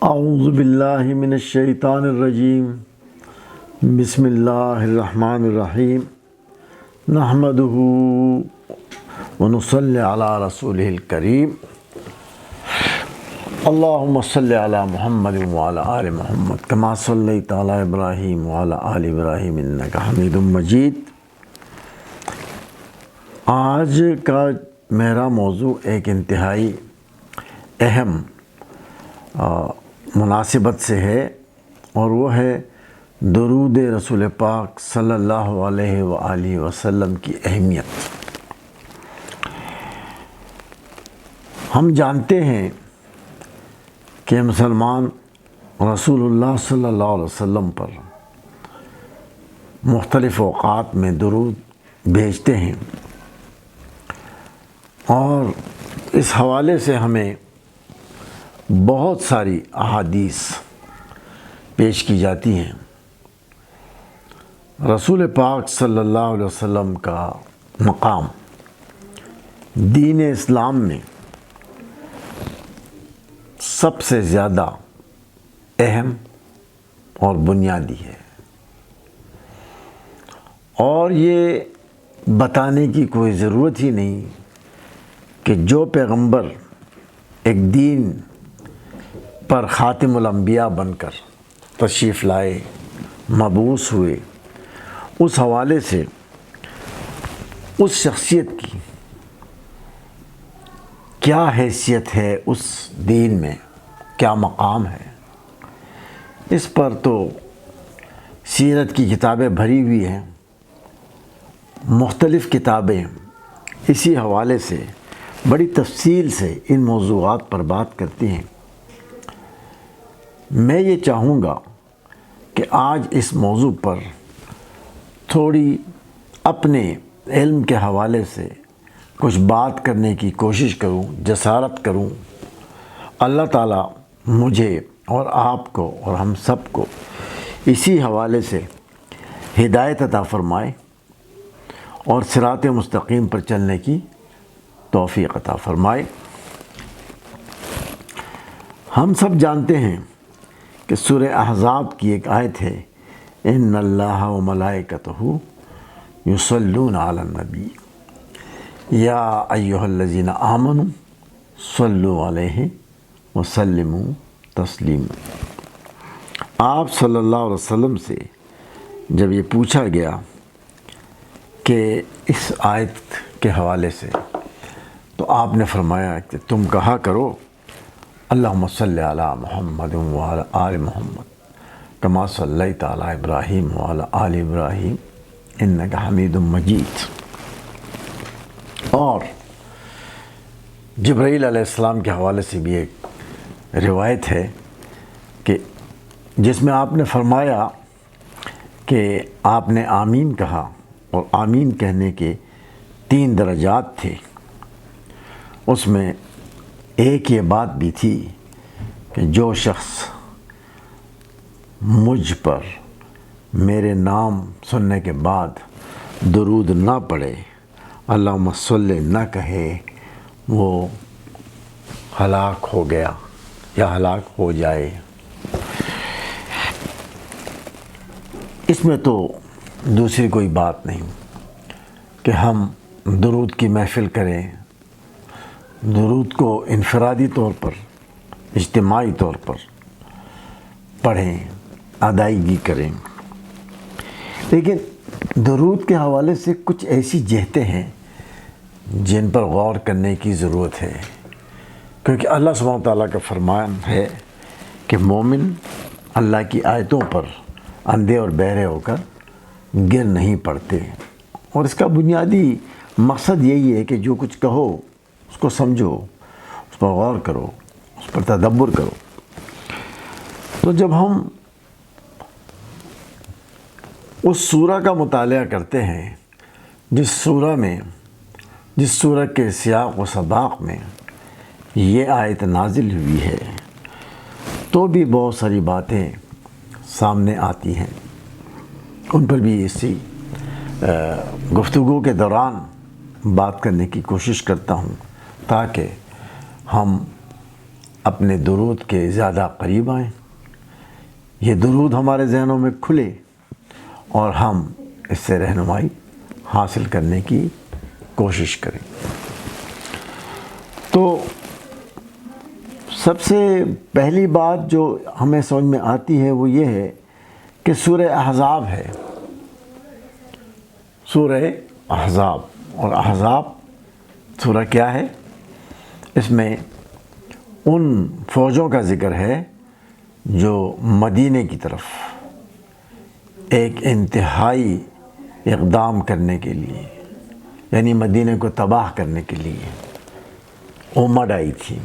اعوذ باللہ من الشیطان الرجیم بسم اللہ الرحمن الرحیم نحمدہ ونصلی علی رسولہ الکریم اللہم صلی علی محمد وعلی آل محمد کما صلیت علی ابراہیم وعلی آل ابراہیم انک حمید مجید۔ آج کا میرا موضوع ایک انتہائی اہم مناسبت سے ہے اور وہ ہے درود رسول پاک صلی اللہ علیہ وآلہ وسلم کی اہمیت۔ ہم جانتے ہیں کہ مسلمان رسول اللہ صلی اللہ علیہ وسلم پر مختلف اوقات میں درود بھیجتے ہیں اور اس حوالے سے ہمیں بہت ساری احادیث پیش کی جاتی ہیں۔ رسول پاک صلی اللہ علیہ وسلم کا مقام دین اسلام میں سب سے زیادہ اہم اور بنیادی ہے، اور یہ بتانے کی کوئی ضرورت ہی نہیں کہ جو پیغمبر ایک دین پر خاتم الانبیاء بن کر تشریف لائے، مبعوث ہوئے، اس حوالے سے اس شخصیت کی کیا حیثیت ہے، اس دین میں کیا مقام ہے، اس پر تو سیرت کی کتابیں بھری ہوئی ہیں۔ مختلف کتابیں اسی حوالے سے بڑی تفصیل سے ان موضوعات پر بات کرتی ہیں۔ میں یہ چاہوں گا کہ آج اس موضوع پر تھوڑی اپنے علم کے حوالے سے کچھ بات کرنے کی کوشش کروں، جسارت کروں۔ اللہ تعالیٰ مجھے اور آپ کو اور ہم سب کو اسی حوالے سے ہدایت عطا فرمائے اور صراط مستقیم پر چلنے کی توفیق عطا فرمائے۔ ہم سب جانتے ہیں کہ سورہ احزاب کی ایک آیت ہے، ان اللہ و ملائکتہ یصلون علی النبی یا ایھا الذین آمنوا صلوا علیہ وسلموا تسلیما۔ آپ صلی اللہ علیہ وسلم سے جب یہ پوچھا گیا کہ اس آیت کے حوالے سے، تو آپ نے فرمایا کہ تم کہا کرو اللہم صلی علی محمد وعلی آل محمد کما صلیت علی ابراہیم وعلی آل ابراہیم انک حمید مجید۔ اور جبرائیل علیہ السلام کے حوالے سے بھی ایک روایت ہے کہ جس میں آپ نے فرمایا کہ آپ نے آمین کہا، اور آمین کہنے کے 3 درجات تھے۔ اس میں ایک یہ بات بھی تھی کہ جو شخص مجھ پر میرے نام سننے کے بعد درود نہ پڑھے، اللہم صلی نہ کہے، وہ ہلاک ہو گیا یا ہلاک ہو جائے۔ اس میں تو دوسری کوئی بات نہیں کہ ہم درود کی محفل کریں، درود کو انفرادی طور پر، اجتماعی طور پر پڑھیں، ادائیگی کریں، لیکن درود کے حوالے سے کچھ ایسی جہتیں ہیں جن پر غور کرنے کی ضرورت ہے، کیونکہ اللہ سبحانہ وتعالیٰ کا فرمان ہے کہ مومن اللہ کی آیتوں پر اندھے اور بہرے ہو کر گر نہیں پڑتے، اور اس کا بنیادی مقصد یہی ہے کہ جو کچھ کہو اس کو سمجھو، اس پر غور کرو، اس پر تدبر کرو۔ تو جب ہم اس سورہ کا مطالعہ کرتے ہیں جس سورہ کے سیاق و سباق میں یہ آیت نازل ہوئی ہے، تو بھی بہت ساری باتیں سامنے آتی ہیں، ان پر بھی اسی گفتگو کے دوران بات کرنے کی کوشش کرتا ہوں تاکہ ہم اپنے درود کے زیادہ قریب آئیں، یہ درود ہمارے ذہنوں میں کھلے اور ہم اس سے رہنمائی حاصل کرنے کی کوشش کریں۔ تو سب سے پہلی بات جو ہمیں سمجھ میں آتی ہے وہ یہ ہے کہ سورہ احزاب ہے، سورہ احزاب۔ اور احزاب سورہ کیا ہے؟ اس میں ان فوجوں کا ذکر ہے جو مدینے کی طرف ایک انتہائی اقدام کرنے کے لیے، یعنی مدینے کو تباہ کرنے کے لیے امڈ آئی تھی،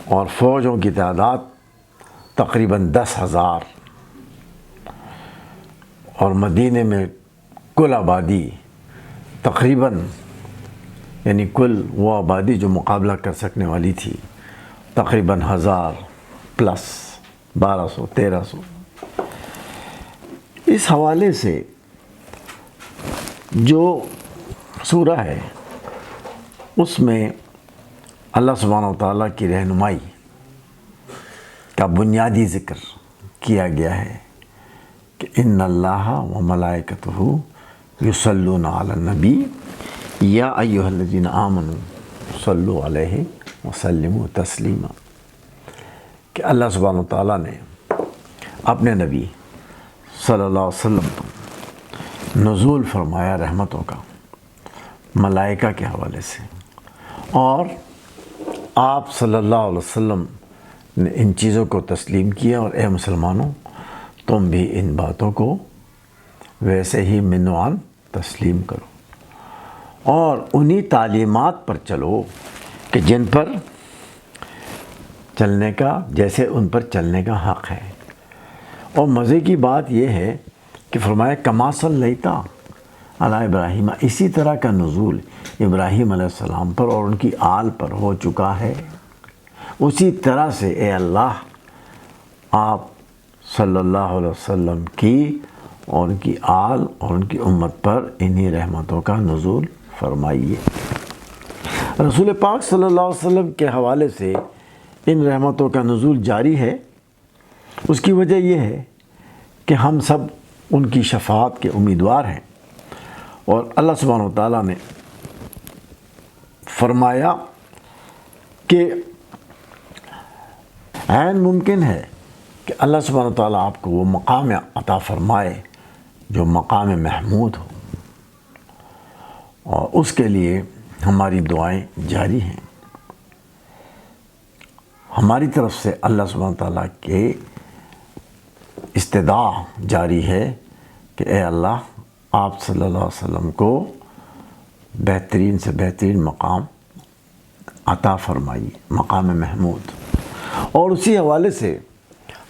اور فوجوں کی تعداد تقریباً 10,000، اور مدینے میں کل آبادی تقریباً، یعنی کل وہ آبادی جو مقابلہ کر سکنے والی تھی تقریباً 1000 پلس 1200 1300۔ اس حوالے سے جو سورہ ہے اس میں اللہ سبحانہ و تعالیٰ کی رہنمائی کا بنیادی ذکر کیا گیا ہے کہ ان اللہ و ملائکتہ یصلون علی النبی یا ایھا الذین آمنوا صلوا علیہ وسلموا تسلیما، کہ اللہ سبحانہ و تعالیٰ نے اپنے نبی صلی اللہ علیہ وسلم پر نزول فرمایا رحمتوں کا ملائکہ کے حوالے سے، اور آپ صلی اللہ علیہ وسلم نے ان چیزوں کو تسلیم کیا، اور اے مسلمانوں تم بھی ان باتوں کو ویسے ہی منوعاً تسلیم کرو، اور انہی تعلیمات پر چلو کہ جن پر چلنے کا، جیسے ان پر چلنے کا حق ہے۔ اور مزے کی بات یہ ہے کہ فرمایا کما صلیت علی ابراہیم، اسی طرح کا نزول ابراہیم علیہ السلام پر اور ان کی آل پر ہو چکا ہے، اسی طرح سے اے اللہ آپ صلی اللہ علیہ وسلم کی اور ان کی آل اور ان کی امت پر انہی رحمتوں کا نزول فرمائیے۔ رسول پاک صلی اللہ علیہ وسلم کے حوالے سے ان رحمتوں کا نزول جاری ہے۔ اس کی وجہ یہ ہے کہ ہم سب ان کی شفاعت کے امیدوار ہیں، اور اللہ سبحانہ و تعالیٰ نے فرمایا کہ عین ممکن ہے کہ اللہ سبحانہ و تعالیٰ آپ کو وہ مقام عطا فرمائے جو مقام محمود ہو، اور اس کے لیے ہماری دعائیں جاری ہیں۔ ہماری طرف سے اللہ سبحانہ و تعالیٰ کے استدعا جاری ہے کہ اے اللہ آپ صلی اللہ علیہ وسلم کو بہترین سے بہترین مقام عطا فرمائیے، مقام محمود۔ اور اسی حوالے سے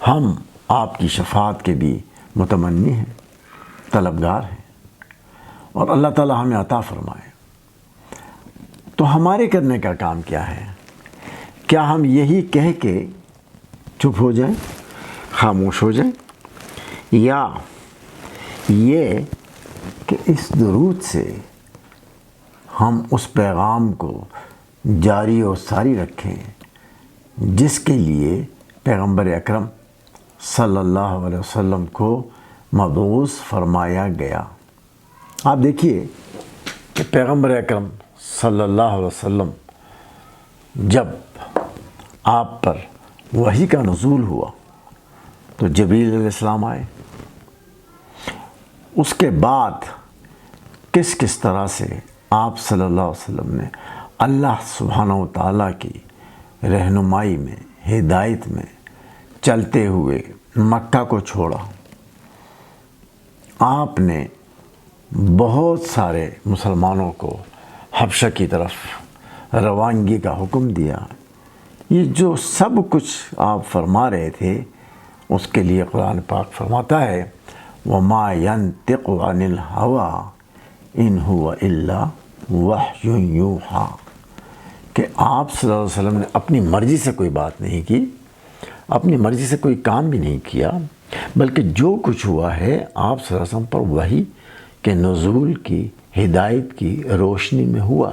ہم آپ کی شفاعت کے بھی متمنی ہیں، طلبگار ہیں، اور اللہ تعالیٰ ہمیں عطا فرمائے۔ تو ہمارے کرنے کا کام کیا ہے؟ کیا ہم یہی کہہ کے چپ ہو جائیں، خاموش ہو جائیں، یا یہ کہ اس درود سے ہم اس پیغام کو جاری و ساری رکھیں جس کے لیے پیغمبر اکرم صلی اللہ علیہ وسلم کو مبعوث فرمایا گیا؟ آپ دیکھیے کہ پیغمبر اکرم صلی اللہ علیہ وسلم جب آپ پر وحی کا نزول ہوا تو جبریل علیہ السلام آئے، اس کے بعد کس طرح سے آپ صلی اللہ علیہ وسلم نے اللہ سبحانہ و تعالیٰ کی رہنمائی میں، ہدایت میں چلتے ہوئے مکہ کو چھوڑا۔ آپ نے بہت سارے مسلمانوں کو حبشہ کی طرف روانگی کا حکم دیا۔ یہ جو سب کچھ آپ فرما رہے تھے اس کے لیے قرآن پاک فرماتا ہے وَمَا يَنطِقُ عَنِ الْهَوَىٰ إِنْ هُوَ إِلَّا وَحْيٌ يُوحَىٰ، کہ آپ صلی اللہ علیہ وسلم نے اپنی مرضی سے کوئی بات نہیں کی، اپنی مرضی سے کوئی کام بھی نہیں کیا، بلکہ جو کچھ ہوا ہے آپ صلی اللہ علیہ وسلم پر وحی کے نزول کی، ہدایت کی روشنی میں ہوا۔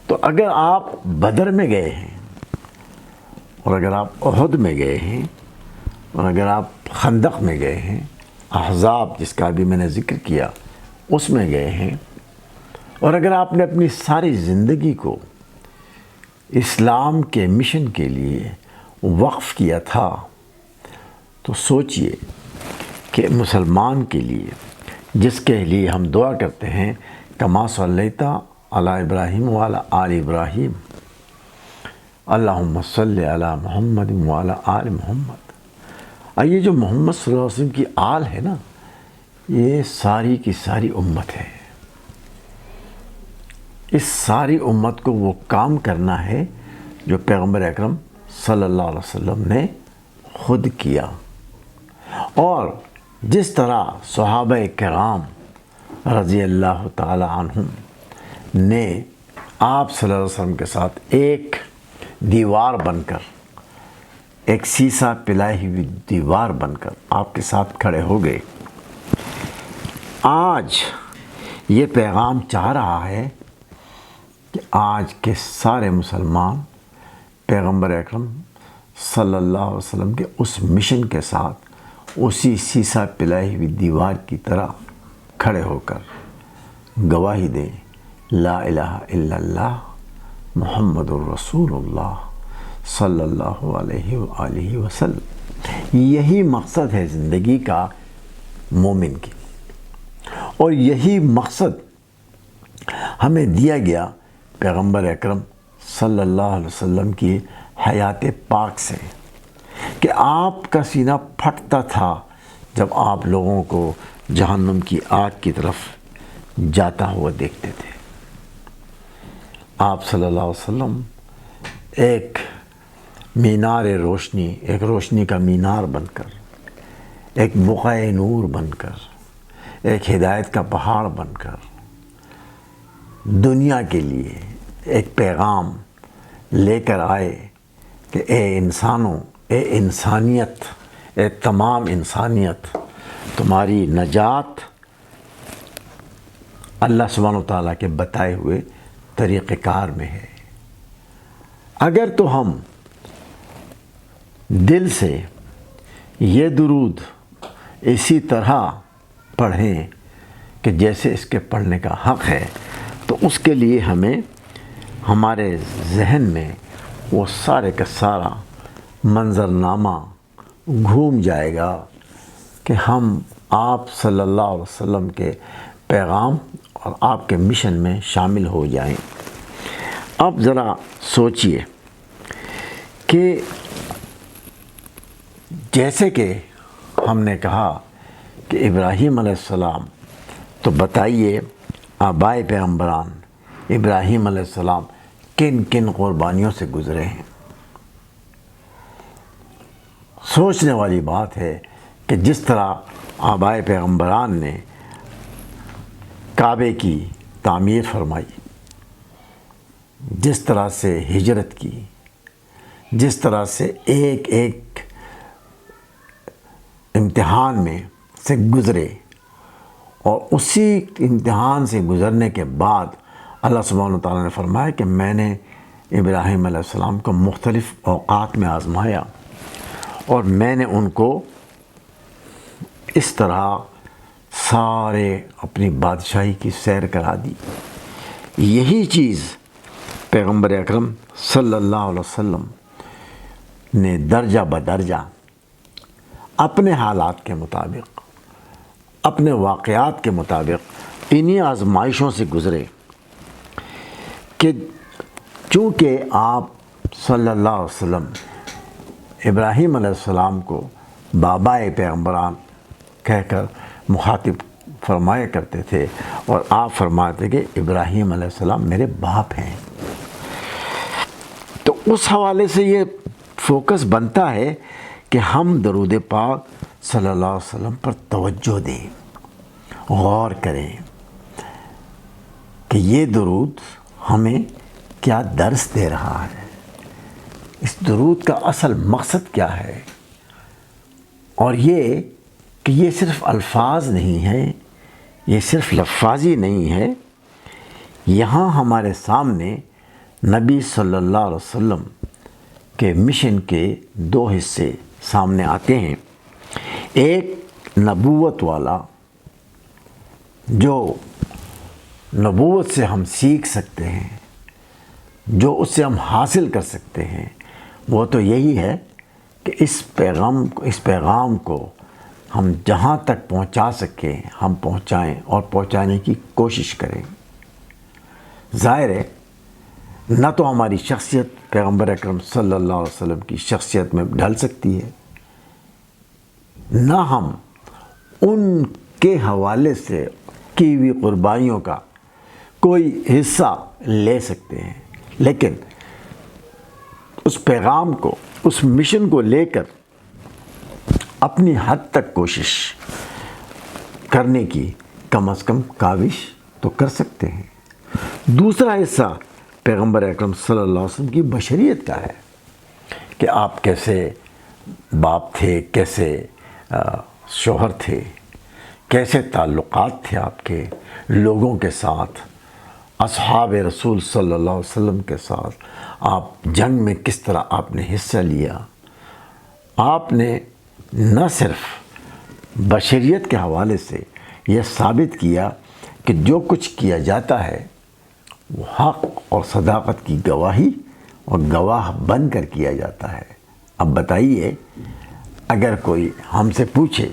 تو اگر آپ بدر میں گئے ہیں اور اگر آپ احد میں گئے ہیں، اور اگر آپ خندق میں گئے ہیں، احزاب جس کا بھی میں نے ذکر کیا اس میں گئے ہیں، اور اگر آپ نے اپنی ساری زندگی کو اسلام کے مشن کے لیے وقف کیا تھا، تو سوچئے کہ مسلمان کے لیے، جس کے لیے ہم دعا کرتے ہیں کما صلیت علی ابراہیم وعلی آل ابراہیم اللہم صلی علی محمد وعلی آل محمد، یہ جو محمد صلی اللہ علیہ وسلم کی آل ہے نا، یہ ساری کی ساری امت ہے۔ اس ساری امت کو وہ کام کرنا ہے جو پیغمبر اکرم صلی اللہ علیہ وسلم نے خود کیا، اور جس طرح صحابہ کرام رضی اللہ تعالی عنہم نے آپ صلی اللہ علیہ وسلم کے ساتھ ایک دیوار بن کر، ایک سیسا پلائی ہوئی دیوار بن کر آپ کے ساتھ کھڑے ہو گئے، آج یہ پیغام چاہ رہا ہے کہ آج کے سارے مسلمان پیغمبر اکرم صلی اللہ علیہ وسلم کے اس مشن کے ساتھ اسی سیسا پلائی ہوئی دیوار کی طرح کھڑے ہو کر گواہی دیں، لا الہ الا اللہ محمد الرسول اللہ صلی اللہ علیہ وآلہ وسلم۔ یہی مقصد ہے زندگی کا مومن کی، اور یہی مقصد ہمیں دیا گیا پیغمبر اکرم صلی اللہ علیہ وسلم کی حیات پاک سے، کہ آپ کا سینہ پھٹتا تھا جب آپ لوگوں کو جہنم کی آگ کی طرف جاتا ہوا دیکھتے تھے۔ آپ صلی اللہ علیہ وسلم ایک مینار روشنی، ایک روشنی کا مینار بن کر، ایک بقعہ نور بن کر، ایک ہدایت کا پہاڑ بن کر دنیا کے لیے ایک پیغام لے کر آئے کہ اے انسانوں، اے انسانیت، اے تمام انسانیت، تمہاری نجات اللہ سبحانہ و تعالیٰ کے بتائے ہوئے طریقہ کار میں ہے۔ اگر تو ہم دل سے یہ درود اسی طرح پڑھیں کہ جیسے اس کے پڑھنے کا حق ہے، تو اس کے لیے ہمیں ہمارے ذہن میں وہ سارے کا سارا منظرنامہ گھوم جائے گا کہ ہم آپ صلی اللہ علیہ وسلم کے پیغام اور آپ کے مشن میں شامل ہو جائیں۔ اب ذرا سوچئے کہ جیسے کہ ہم نے کہا کہ ابراہیم علیہ السلام، تو بتائیے آبائے پیغمبران ابراہیم علیہ السلام کن کن قربانیوں سے گزرے ہیں۔ سوچنے والی بات ہے کہ جس طرح آبائے پیغمبران نے کعبے کی تعمیر فرمائی، جس طرح سے ہجرت کی، جس طرح سے ایک ایک امتحان میں سے گزرے، اور اسی امتحان سے گزرنے کے بعد اللہ سبحانہ وتعالیٰ نے فرمایا کہ میں نے ابراہیم علیہ السلام کو مختلف اوقات میں آزمایا، اور میں نے ان کو اس طرح سارے اپنی بادشاہی کی سیر کرا دی۔ یہی چیز پیغمبر اکرم صلی اللہ علیہ وسلم نے درجہ بدرجہ اپنے حالات کے مطابق، اپنے واقعات کے مطابق انہی آزمائشوں سے گزرے، کہ چونکہ آپ صلی اللہ علیہ وسلم ابراہیم علیہ السلام کو بابائے پیغمبران کہہ کر مخاطب فرمایا کرتے تھے، اور آپ فرماتے کہ ابراہیم علیہ السلام میرے باپ ہیں، تو اس حوالے سے یہ فوکس بنتا ہے کہ ہم درود پاک صلی اللہ علیہ وسلم پر توجہ دیں، غور کریں کہ یہ درود ہمیں کیا درس دے رہا ہے، اس درود کا اصل مقصد کیا ہے، اور یہ کہ یہ صرف الفاظ نہیں ہے، یہ صرف لفاظی نہیں ہے، یہاں ہمارے سامنے نبی صلی اللہ علیہ وسلم کہ مشن کے دو حصے سامنے آتے ہیں. ایک نبوت والا، جو نبوت سے ہم سیکھ سکتے ہیں، جو اس سے ہم حاصل کر سکتے ہیں، وہ تو یہی ہے کہ اس پیغام کو ہم جہاں تک پہنچا سکیں ہم پہنچائیں اور پہنچانے کی کوشش کریں. ظاہر ہے نہ تو ہماری شخصیت پیغمبر اکرم صلی اللہ علیہ وسلم کی شخصیت میں ڈھل سکتی ہے، نہ ہم ان کے حوالے سے کی ہوئی قربانیوں کا کوئی حصہ لے سکتے ہیں، لیکن اس پیغام کو، اس مشن کو لے کر اپنی حد تک کوشش کرنے کی کم از کم کاوش تو کر سکتے ہیں. دوسرا حصہ پیغمبر اکرم صلی اللہ علیہ وسلم کی بشریت کا ہے کہ آپ کیسے باپ تھے، کیسے شوہر تھے، کیسے تعلقات تھے آپ کے لوگوں کے ساتھ، اصحاب رسول صلی اللہ علیہ وسلم کے ساتھ آپ جنگ میں کس طرح آپ نے حصہ لیا. آپ نے نہ صرف بشریت کے حوالے سے یہ ثابت کیا کہ جو کچھ کیا جاتا ہے وہ حق اور صداقت کی گواہی اور گواہ بن کر کیا جاتا ہے. اب بتائیے، اگر کوئی ہم سے پوچھے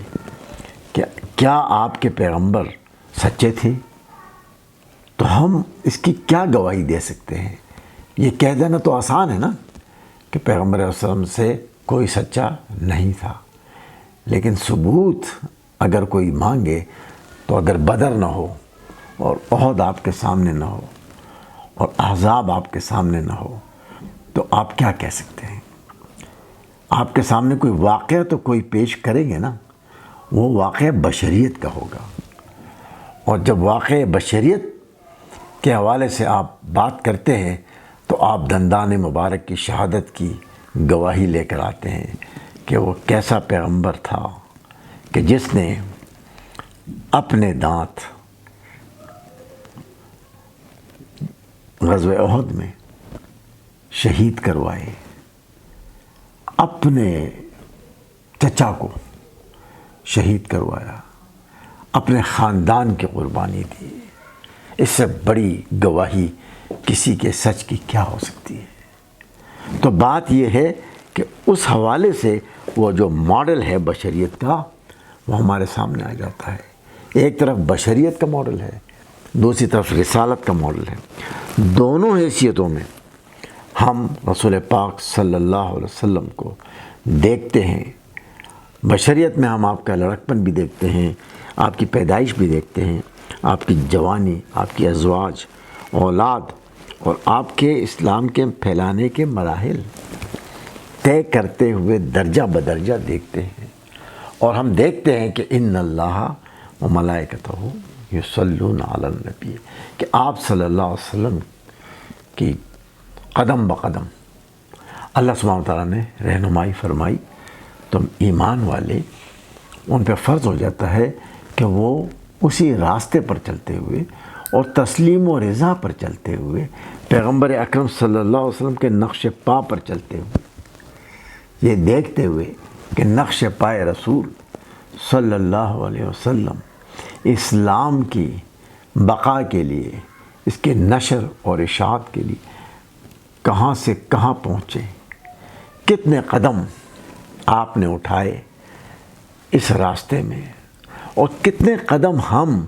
کہ کیا آپ کے پیغمبر سچے تھے، تو ہم اس کی کیا گواہی دے سکتے ہیں؟ یہ کہہ دینا تو آسان ہے نا کہ پیغمبر علیہ السلام سے کوئی سچا نہیں تھا، لیکن ثبوت اگر کوئی مانگے تو اگر بدر نہ ہو اور احد آپ کے سامنے نہ ہو اور احزاب آپ کے سامنے نہ ہو تو آپ کیا کہہ سکتے ہیں؟ آپ کے سامنے کوئی واقعہ تو کوئی پیش کریں گے نا، وہ واقعہ بشریت کا ہوگا. اور جب واقعہ بشریت کے حوالے سے آپ بات کرتے ہیں تو آپ دندان مبارک کی شہادت کی گواہی لے کر آتے ہیں کہ وہ کیسا پیغمبر تھا کہ جس نے اپنے دانت غزوہ احد میں شہید کروائے، اپنے چچا کو شہید کروایا، اپنے خاندان کی قربانی دی. اس سے بڑی گواہی کسی کے سچ کی کیا ہو سکتی ہے؟ تو بات یہ ہے کہ اس حوالے سے وہ جو ماڈل ہے بشریت کا وہ ہمارے سامنے آ جاتا ہے. ایک طرف بشریت کا ماڈل ہے، دوسری طرف رسالت کا ماڈل ہے. دونوں حیثیتوں میں ہم رسول پاک صلی اللہ علیہ وسلم کو دیکھتے ہیں. بشریت میں ہم آپ کا لڑکپن بھی دیکھتے ہیں، آپ کی پیدائش بھی دیکھتے ہیں، آپ کی جوانی، آپ کی ازواج، اولاد اور آپ کے اسلام کے پھیلانے کے مراحل طے کرتے ہوئے درجہ بدرجہ دیکھتے ہیں. اور ہم دیکھتے ہیں کہ ان اللہ و ملائکتہ یصلون علی النبی، کہ آپ صلی اللہ علیہ وسلم کی قدم بقدم اللہ سبحانہ وتعالیٰ نے رہنمائی فرمائی. تو ایمان والے ان پہ فرض ہو جاتا ہے کہ وہ اسی راستے پر چلتے ہوئے اور تسلیم و رضا پر چلتے ہوئے، پیغمبر اکرم صلی اللہ علیہ وسلم کے نقش پا پر چلتے ہوئے، یہ دیکھتے ہوئے کہ نقش پائے رسول صلی اللہ علیہ وسلم اسلام کی بقا کے لیے، اس کے نشر اور اشاعت کے لیے کہاں سے کہاں پہنچے، کتنے قدم آپ نے اٹھائے اس راستے میں، اور کتنے قدم ہم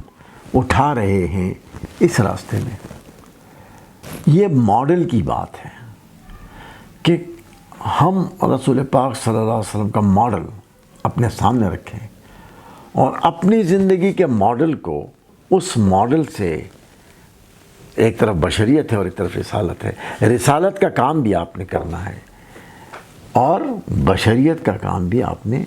اٹھا رہے ہیں اس راستے میں. یہ ماڈل کی بات ہے کہ ہم رسول پاک صلی اللہ علیہ وسلم کا ماڈل اپنے سامنے رکھیں اور اپنی زندگی کے ماڈل کو اس ماڈل سے، ایک طرف بشریت ہے اور ایک طرف رسالت ہے، رسالت کا کام بھی آپ نے کرنا ہے اور بشریت کا کام بھی آپ نے